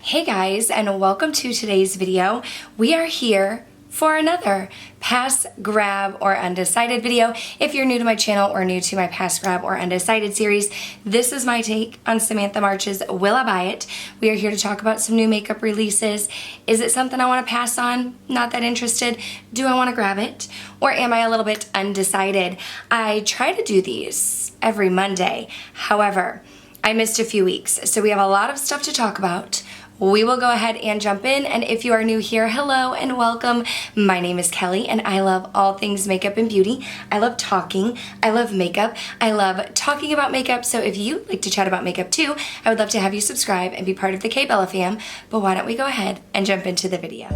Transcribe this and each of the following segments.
Hey guys, and welcome to today's video. We are here for another Pass, Grab, or Undecided video. If you're new to my channel or new to my Pass, Grab, or Undecided series, this is my take on Samantha March's Will I Buy It? We are here to talk about some new makeup releases. Is it something I want to pass on? Not that interested? Do I want to grab it? Or am I a little bit undecided? I try to do these every Monday. However, I missed a few weeks, so we have a lot of stuff to talk about. We will go ahead and jump in, and if you are new here, hello and welcome. My name is Kelly, and I love all things makeup and beauty. I love talking, I love makeup, I love talking about makeup, so if you like to chat about makeup too, I would love to have you subscribe and be part of the K-Bella fam, but why don't we go ahead and jump into the video.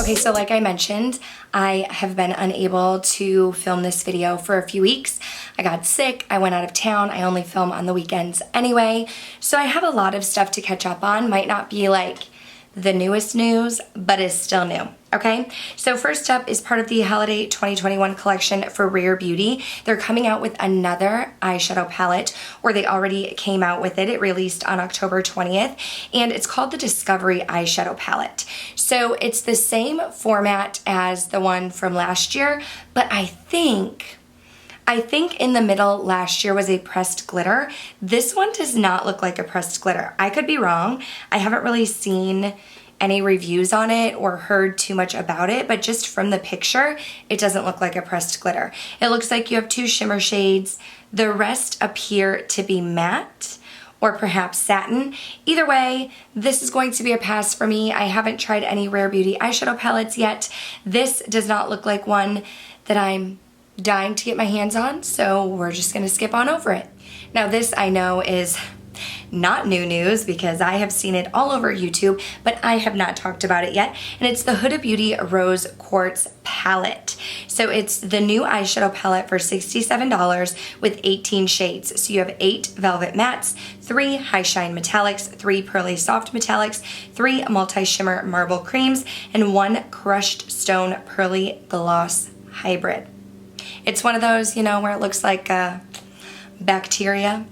Okay, so like I mentioned, I have been unable to film this video for a few weeks. I got sick, I went out of town, I only film on the weekends anyway, so I have a lot of stuff to catch up on. Might not be like the newest news, but is still new, okay? So first up is part of the Holiday 2021 collection for Rare Beauty. They're coming out with another eyeshadow palette, or they already came out with it. It released on October 20th, and it's called the Discovery Eyeshadow Palette. So it's the same format as the one from last year, but I think in the middle last year was a pressed glitter. This one does not look like a pressed glitter. I could be wrong. I haven't really seen any reviews on it or heard too much about it, but just from the picture, it doesn't look like a pressed glitter. It looks like you have two shimmer shades. The rest appear to be matte or perhaps satin. Either way, this is going to be a pass for me. I haven't tried any Rare Beauty eyeshadow palettes yet. This does not look like one that I'm dying to get my hands on, so we're just gonna skip on over it. Now this I know is not new news because I have seen it all over YouTube, but I have not talked about it yet, and it's the Huda Beauty Rose Quartz palette. So it's the new eyeshadow palette for $67 with 18 shades. So you have 8 velvet mattes, 3 high shine metallics, 3 pearly soft metallics, 3 multi-shimmer marble creams, and 1 crushed stone pearly gloss hybrid. It's one of those, you know, where it looks like bacteria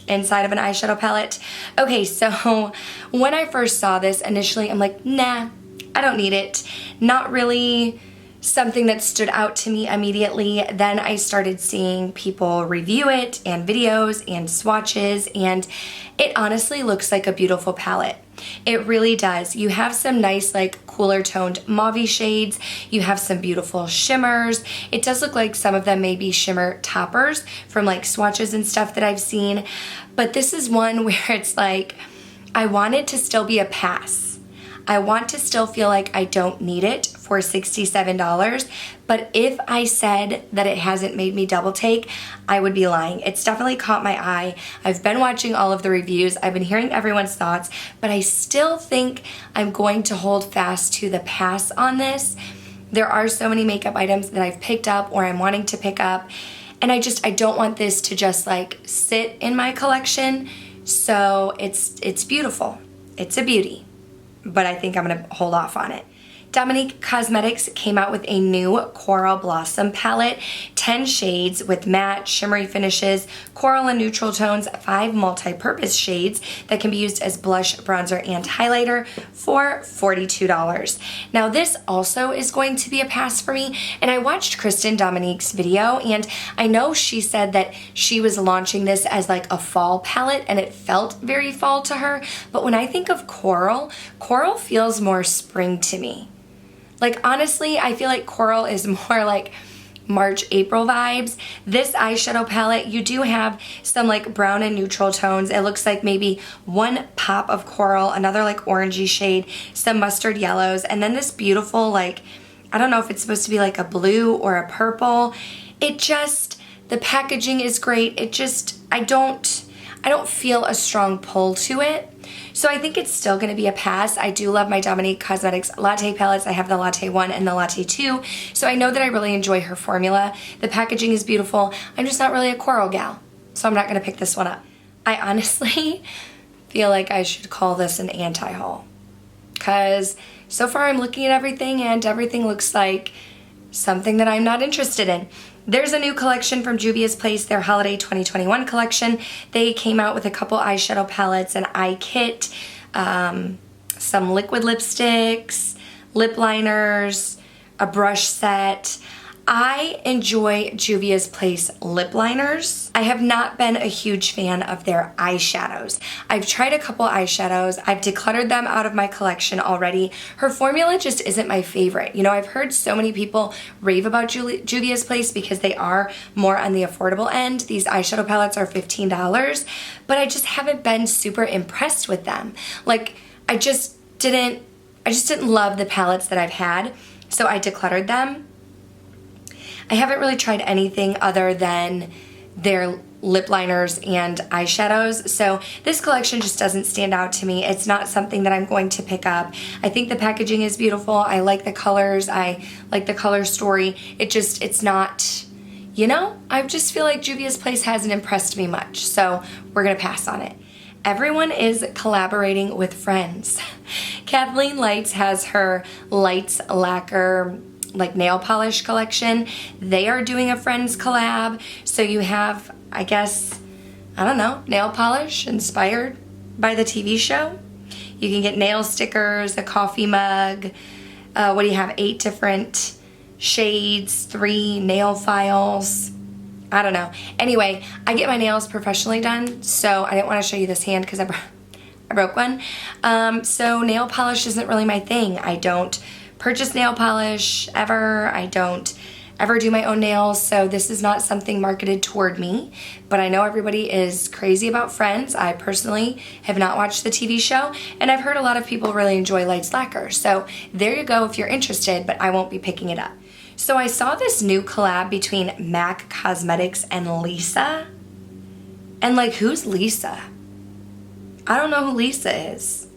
inside of an eyeshadow palette. Okay, so when I first saw this initially, I'm like, nah, I don't need it. Not really something that stood out to me immediately. Then I started seeing people review it and videos and swatches, and it honestly looks like a beautiful palette. It really does. You have some nice like cooler toned mauve shades. You have some beautiful shimmers. It does look like some of them may be shimmer toppers from like swatches and stuff that I've seen. But this is one where it's like, I want it to still be a pass. I want to still feel like I don't need it for $67, but if I said that it hasn't made me double take, I would be lying. It's definitely caught my eye. I've been watching all of the reviews. I've been hearing everyone's thoughts, but I still think I'm going to hold fast to the pass on this. There are so many makeup items that I've picked up or I'm wanting to pick up, and I don't want this to just like sit in my collection. So it's beautiful. It's a beauty. But I think I'm gonna hold off on it. Dominique Cosmetics came out with a new Coral Blossom palette, 10 shades with matte, shimmery finishes, coral and neutral tones, 5 multi-purpose shades that can be used as blush, bronzer, and highlighter for $42. Now this also is going to be a pass for me, and I watched Kristen Dominique's video, and I know she said that she was launching this as like a fall palette, and it felt very fall to her, but when I think of coral, coral feels more spring to me. Like honestly, I feel like coral is more like March, April vibes. This eyeshadow palette, you do have some like brown and neutral tones. It looks like maybe one pop of coral, another like orangey shade, some mustard yellows, and then this beautiful like, I don't know if it's supposed to be like a blue or a purple. It just, the packaging is great. It just, I don't feel a strong pull to it. So I think it's still going to be a pass. I do love my Dominique Cosmetics Latte palettes. I have the Latte 1 and the Latte 2. So I know that I really enjoy her formula. The packaging is beautiful. I'm just not really a coral gal. So I'm not going to pick this one up. I honestly feel like I should call this an anti-haul. because so far I'm looking at everything and everything looks like something that I'm not interested in. There's a new collection from Juvia's Place, their Holiday 2021 collection. They came out with a couple eyeshadow palettes, an eye kit, some liquid lipsticks, lip liners, a brush set. I enjoy Juvia's Place lip liners. I have not been a huge fan of their eyeshadows. I've tried a couple eyeshadows. I've decluttered them out of my collection already. Her formula just isn't my favorite. You know, I've heard so many people rave about Juvia's Place because they are more on the affordable end. These eyeshadow palettes are $15, but I just haven't been super impressed with them. Like, I just didn't love the palettes that I've had, so I decluttered them. I haven't really tried anything other than their lip liners and eyeshadows, so this collection just doesn't stand out to me. It's not something that I'm going to pick up. I think the packaging is beautiful. I like the colors. I like the color story. It's not, you know, I just feel like Juvia's Place hasn't impressed me much, so we're gonna pass on it. Everyone is collaborating with friends. Kathleen Lights has her Lights Lacquer like nail polish collection. They are doing a Friends collab. So you have, I guess, I don't know, nail polish inspired by the TV show. You can get nail stickers, a coffee mug. What do you have? 8 different shades, 3 nail files. I don't know. Anyway, I get my nails professionally done, so I didn't want to show you this hand because I broke one. So nail polish isn't really my thing. I don't purchase nail polish ever. I don't ever do my own nails, so this is not something marketed toward me, but I know everybody is crazy about Friends. I personally have not watched the TV show, and I've heard a lot of people really enjoy Lights Lacquer, so there you go if you're interested, but I won't be picking it up. So I saw this new collab between MAC Cosmetics and Lisa, and like, who's Lisa? I don't know who Lisa is.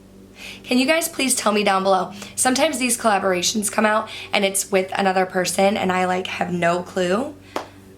Can you guys please tell me down below? Sometimes these collaborations come out and it's with another person and I like have no clue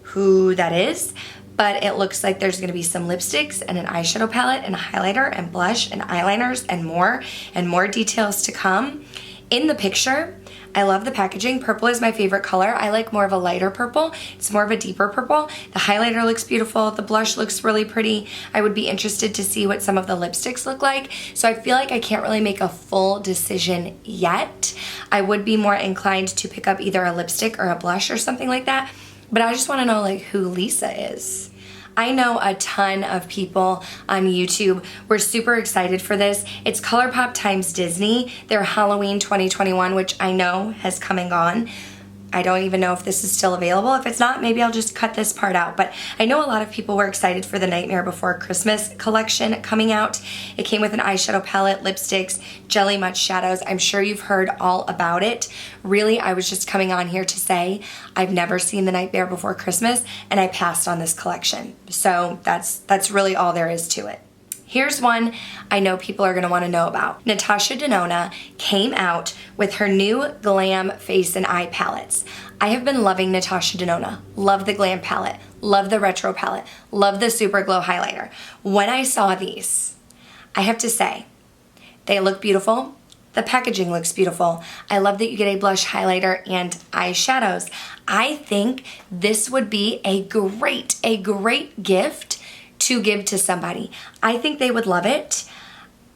who that is, but it looks like there's gonna be some lipsticks and an eyeshadow palette and a highlighter and blush and eyeliners and more details to come. In the picture, I love the packaging. Purple is my favorite color. I like more of a lighter purple. It's more of a deeper purple. The highlighter looks beautiful. The blush looks really pretty. I would be interested to see what some of the lipsticks look like. So I feel like I can't really make a full decision yet. I would be more inclined to pick up either a lipstick or a blush or something like that. But I just want to know like who Lisa is. I know a ton of people on YouTube were super excited for this. It's ColourPop times Disney, their Halloween 2021, which I know has come and gone. I don't even know if this is still available. If it's not, maybe I'll just cut this part out. But I know a lot of people were excited for the Nightmare Before Christmas collection coming out. It came with an eyeshadow palette, lipsticks, Jelly Much shadows. I'm sure you've heard all about it. Really, I was just coming on here to say I've never seen the Nightmare Before Christmas and I passed on this collection. So that's really all there is to it. Here's one I know people are going to want to know about. Natasha Denona came out with her new Glam face and eye palettes. I have been loving Natasha Denona. Love the Glam palette. Love the Retro palette. Love the Super Glow highlighter. When I saw these, I have to say, they look beautiful. The packaging looks beautiful. I love that you get a blush highlighter and eyeshadows. I think this would be a great gift to give to somebody. I think they would love it.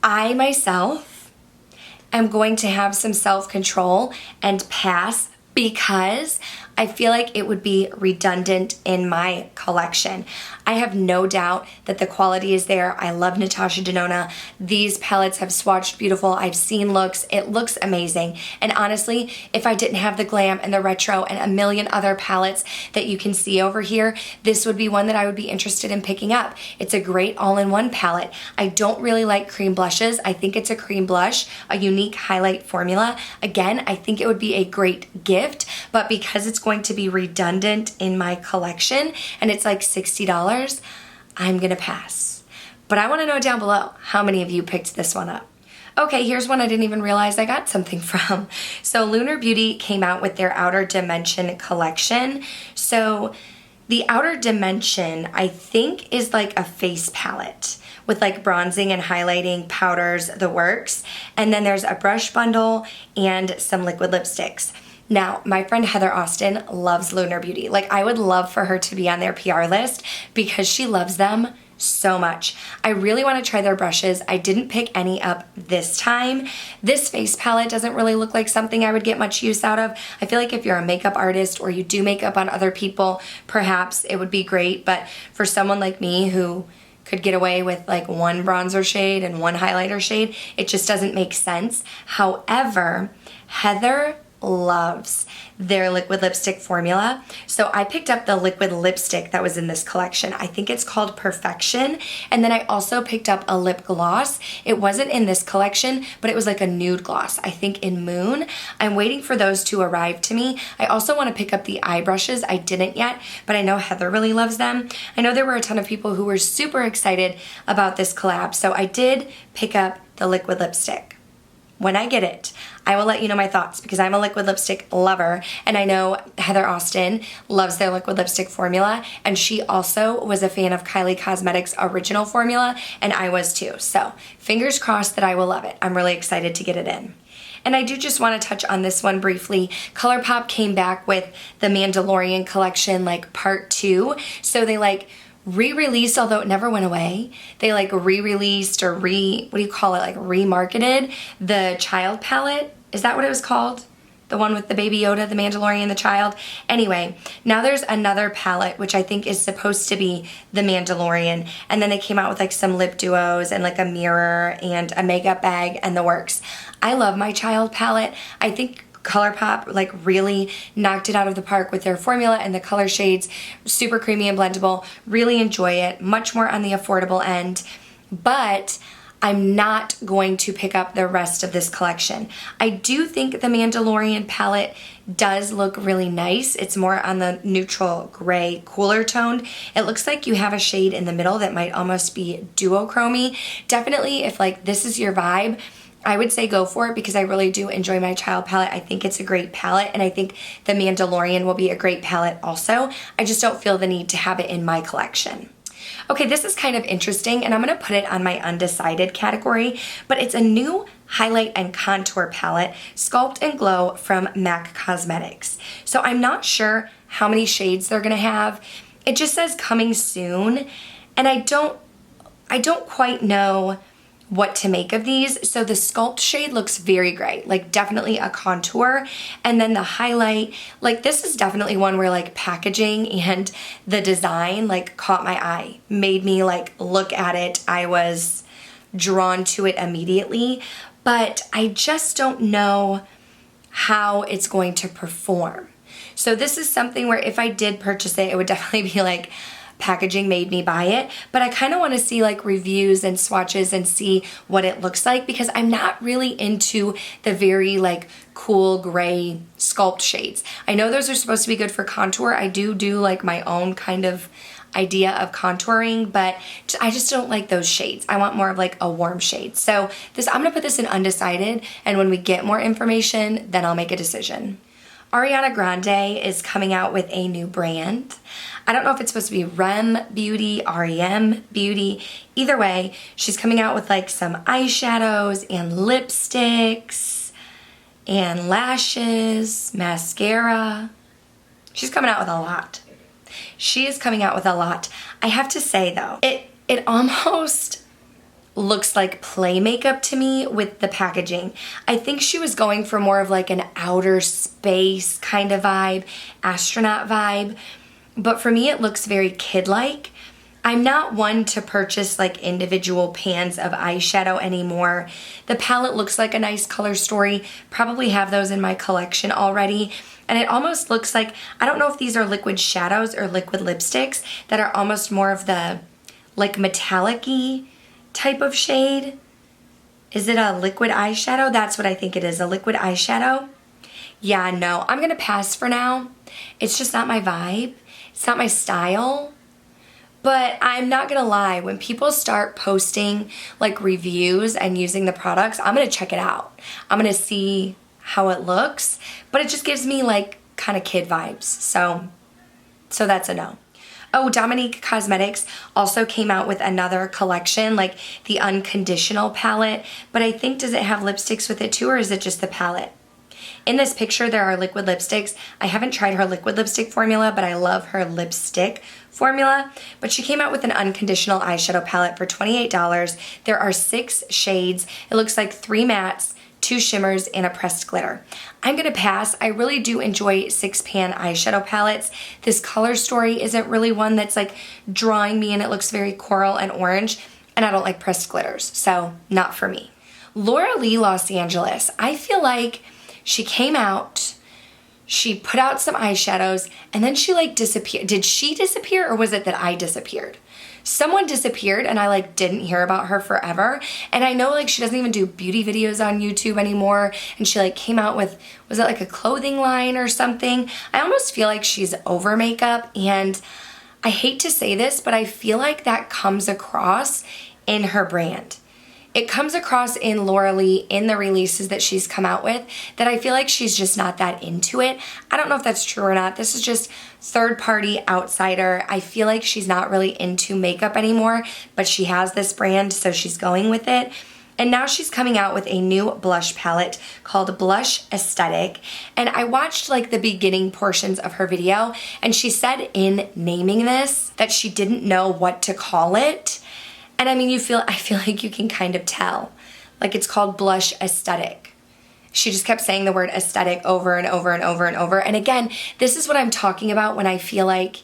I myself am going to have some self-control and pass because I feel like it would be redundant in my collection. I have no doubt that the quality is there. I love Natasha Denona. These palettes have swatched beautiful. I've seen looks. It looks amazing. And honestly, if I didn't have the Glam and the Retro and a million other palettes that you can see over here, this would be one that I would be interested in picking up. It's a great all-in-one palette. I don't really like cream blushes. I think it's a cream blush, a unique highlight formula. Again, I think it would be a great gift, but because it's going to be redundant in my collection and it's like $60, I'm gonna pass. But I want to know down below how many of you picked this one up. Okay, here's one I didn't even realize I got something from. So Lunar Beauty came out with their Outer Dimension collection. So the Outer Dimension, I think, is like a face palette, with like bronzing and highlighting powders, the works. And then there's a brush bundle and some liquid lipsticks. Now, my friend Heather Austin loves Lunar Beauty. Like, I would love for her to be on their PR list because she loves them so much. I really want to try their brushes. I didn't pick any up this time. This face palette doesn't really look like something I would get much use out of. I feel like if you're a makeup artist or you do makeup on other people, perhaps it would be great. But for someone like me who could get away with like one bronzer shade and one highlighter shade, it just doesn't make sense. However, Heather loves their liquid lipstick formula. So I picked up the liquid lipstick that was in this collection. I think it's called Perfection. And then I also picked up a lip gloss. It wasn't in this collection, but it was like a nude gloss, I think in Moon. I'm waiting for those to arrive to me. I also want to pick up the eye brushes. I didn't yet, but I know Heather really loves them. I know there were a ton of people who were super excited about this collab. So I did pick up the liquid lipstick. When I get it, I will let you know my thoughts because I'm a liquid lipstick lover, and I know Heather Austin loves their liquid lipstick formula, and she also was a fan of Kylie Cosmetics' original formula, and I was too. So fingers crossed that I will love it. I'm really excited to get it in. And I do just want to touch on this one briefly. ColourPop came back with the Mandalorian collection, like part 2. So they like re-released, although it never went away. They like re-released or what do you call it? Like remarketed the child palette. Is that what it was called? The one with the Baby Yoda, the Mandalorian, the child. Anyway, now there's another palette, which I think is supposed to be the Mandalorian. And then they came out with like some lip duos and like a mirror and a makeup bag and the works. I love my child palette. I think ColourPop like really knocked it out of the park with their formula and the color shades. Super creamy and blendable. Really enjoy it. Much more on the affordable end. But I'm not going to pick up the rest of this collection. I do think the Mandalorian palette does look really nice. It's more on the neutral gray, cooler toned. It looks like you have a shade in the middle that might almost be duochrome-y. Definitely if like this is your vibe, I would say go for it because I really do enjoy my child palette. I think it's a great palette, and I think the Mandalorian will be a great palette also. I just don't feel the need to have it in my collection. Okay, this is kind of interesting, and I'm going to put it on my Undecided category, but it's a new highlight and contour palette, Sculpt and Glow from MAC Cosmetics. So I'm not sure how many shades they're going to have. It just says coming soon, and I don't quite know what to make of these. So the Sculpt shade looks very great, like definitely a contour. And then the highlight, like this is definitely one where like packaging and the design like caught my eye, made me like look at it. I was drawn to it immediately, but I just don't know how it's going to perform. So this is something where if I did purchase it, it would definitely be like packaging made me buy it, but I kind of want to see like reviews and swatches and see what it looks like because I'm not really into the very like cool gray Sculpt shades. I know those are supposed to be good for contour. I do like my own kind of idea of contouring, but I just don't like those shades. I want more of like a warm shade. So this, I'm gonna put this in Undecided, and when we get more information, then I'll make a decision. Ariana Grande is coming out with a new brand. I don't know if it's supposed to be REM Beauty, REM Beauty. Either way, she's coming out with like some eyeshadows and lipsticks and lashes, mascara. She's coming out with a lot. She is coming out with a lot. I have to say though, it almost looks like play makeup to me with the packaging. I think she was going for more of like an outer space kind of vibe, astronaut vibe. But for me, it looks very kid-like. I'm not one to purchase like individual pans of eyeshadow anymore. The palette looks like a nice color story. Probably have those in my collection already. And it almost looks like, I don't know if these are liquid shadows or liquid lipsticks that are almost more of the like metallic-y type of shade. Is it a liquid eyeshadow? That's what I think it is, a liquid eyeshadow. Yeah, no, I'm gonna pass for now. It's just not my vibe. It's not my style. But I'm not gonna lie, when people start posting like reviews and using the products, I'm gonna check it out. I'm gonna see how it looks, but it just gives me like kind of kid vibes. So that's a no. Oh, Dominique Cosmetics also came out with another collection, like the Unconditional palette, but I think, does it have lipsticks with it too, or is it just the palette? In this picture, there are liquid lipsticks. I haven't tried her liquid lipstick formula, but I love her lipstick formula. But she came out with an Unconditional eyeshadow palette for $28. There are 6 shades. It looks like 3 mattes, 2 shimmers, and a pressed glitter. I'm gonna pass. I really do enjoy 6-pan eyeshadow palettes. This color story isn't really one that's like drawing me, and it looks very coral and orange, and I don't like pressed glitters, so not for me. Laura Lee Los Angeles. I feel like she came out, she put out some eyeshadows, and then she like disappeared. Did she disappear, or was it that I disappeared? Someone disappeared, and I like didn't hear about her forever. And I know like she doesn't even do beauty videos on YouTube anymore, and she like came out with, was it like a clothing line or something? I almost feel like she's over makeup, and I hate to say this, but I feel like that comes across in her brand. It comes across in Laura Lee, in the releases that she's come out with, that I feel like she's just not that into it. I don't know if that's true or not. This is just third-party outsider. I feel like she's not really into makeup anymore, but she has this brand, so she's going with it. And now she's coming out with a new blush palette called Blush Aesthetic. And I watched like the beginning portions of her video, and she said in naming this that she didn't know what to call it. And I mean, I feel like you can kind of tell. Like, it's called Blush Aesthetic. She just kept saying the word aesthetic over and over and over and over. And again, this is what I'm talking about when I feel like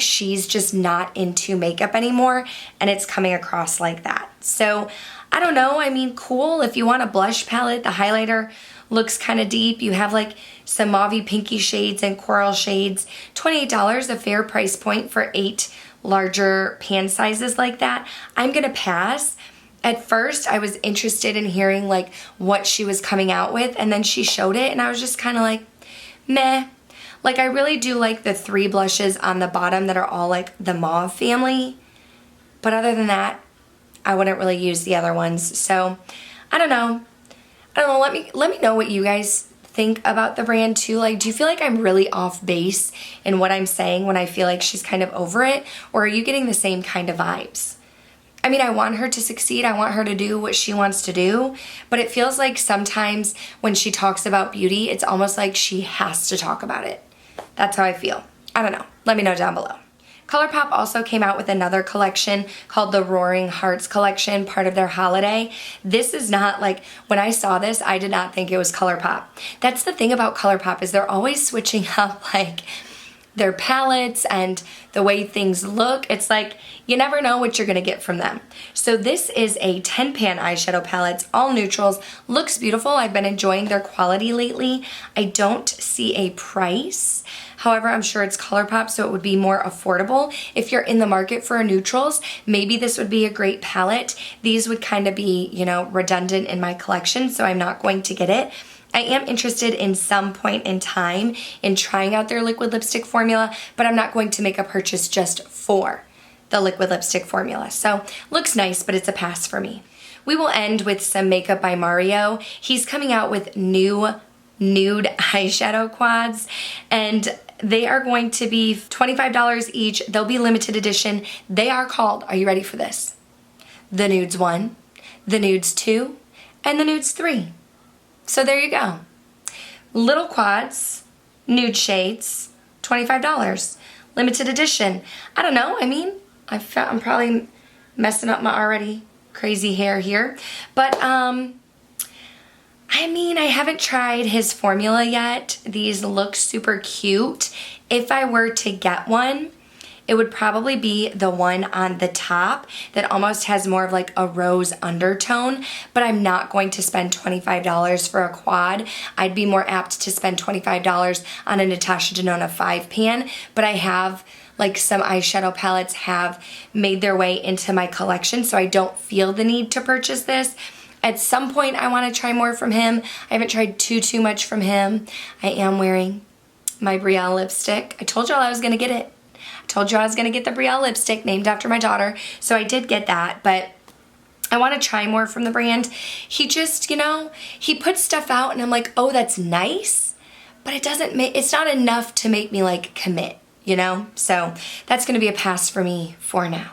she's just not into makeup anymore, and it's coming across like that. So, I don't know. I mean, cool. If you want a blush palette, the highlighter looks kind of deep. You have like some mauve pinky shades and coral shades. $28, a fair price point for 8 larger pan sizes like that. I'm gonna pass. At first, I was interested in hearing like what she was coming out with, and then she showed it, and I was just kind of like, meh. Like, I really do like the 3 blushes on the bottom that are all like the mauve family, but other than that, I wouldn't really use the other ones. So, I don't know. Let me know what you guys think about the brand too. Like, do you feel like I'm really off base in what I'm saying when I feel like she's kind of over it, or are you getting the same kind of vibes? I mean, I want her to succeed. I want her to do what she wants to do, but it feels like sometimes when she talks about beauty, it's almost like she has to talk about it. That's how I feel. I don't know. Let me know down below. ColourPop also came out with another collection called the Roaring Hearts collection, part of their holiday. This is not like, when I saw this, I did not think it was ColourPop. That's the thing about ColourPop, is they're always switching up like their palettes and the way things look. It's like you never know what you're gonna get from them. So this is a 10-pan eyeshadow palette, all neutrals, looks beautiful. I've been enjoying their quality lately. I don't see a price. However, I'm sure it's ColourPop, so it would be more affordable. If you're in the market for neutrals, maybe this would be a great palette. These would kind of be, you know, redundant in my collection, so I'm not going to get it. I am interested in some point in time in trying out their liquid lipstick formula, but I'm not going to make a purchase just for the liquid lipstick formula. So, looks nice, but it's a pass for me. We will end with some makeup by Mario. He's coming out with new nude eyeshadow quads, and they are going to be $25 each. They'll be limited edition. They are called, are you ready for this? The Nudes 1, the Nudes 2, and the Nudes 3. So there you go. Little quads, nude shades, $25. Limited edition. I don't know, I mean, I'm probably messing up my already crazy hair here. But, I mean, I haven't tried his formula yet. These look super cute. If I were to get one, it would probably be the one on the top that almost has more of like a rose undertone, but I'm not going to spend $25 for a quad. I'd be more apt to spend $25 on a Natasha Denona 5-pan, but I have like some eyeshadow palettes have made their way into my collection, so I don't feel the need to purchase this. At some point, I want to try more from him. I haven't tried too much from him. I am wearing my Brielle lipstick. I told y'all I was going to get it. I told you I was going to get the Brielle lipstick named after my daughter. So I did get that, but I want to try more from the brand. He just, you know, he puts stuff out and I'm like, oh, that's nice, but it's not enough to make me like commit. you know? So that's gonna be a pass for me for now.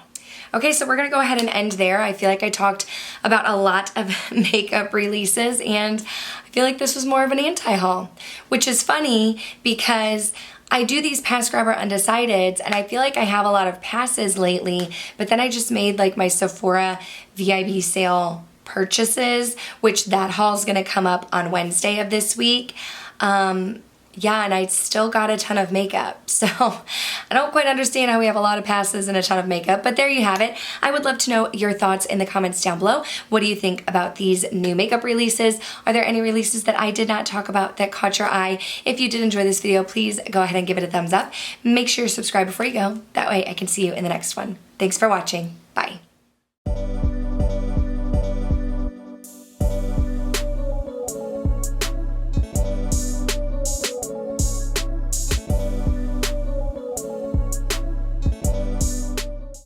Okay, so we're gonna go ahead and end there. I feel like I talked about a lot of makeup releases, and I feel like this was more of an anti-haul, which is funny because I do these pass grabber undecideds, and I feel like I have a lot of passes lately, but then I just made like my Sephora VIB sale purchases, which that haul is gonna come up on Wednesday of this week. Yeah, and I still got a ton of makeup. So I don't quite understand how we have a lot of passes and a ton of makeup, but there you have it. I would love to know your thoughts in the comments down below. What do you think about these new makeup releases? Are there any releases that I did not talk about that caught your eye? If you did enjoy this video, please go ahead and give it a thumbs up. Make sure you subscribe before you go. That way I can see you in the next one. Thanks for watching. Bye.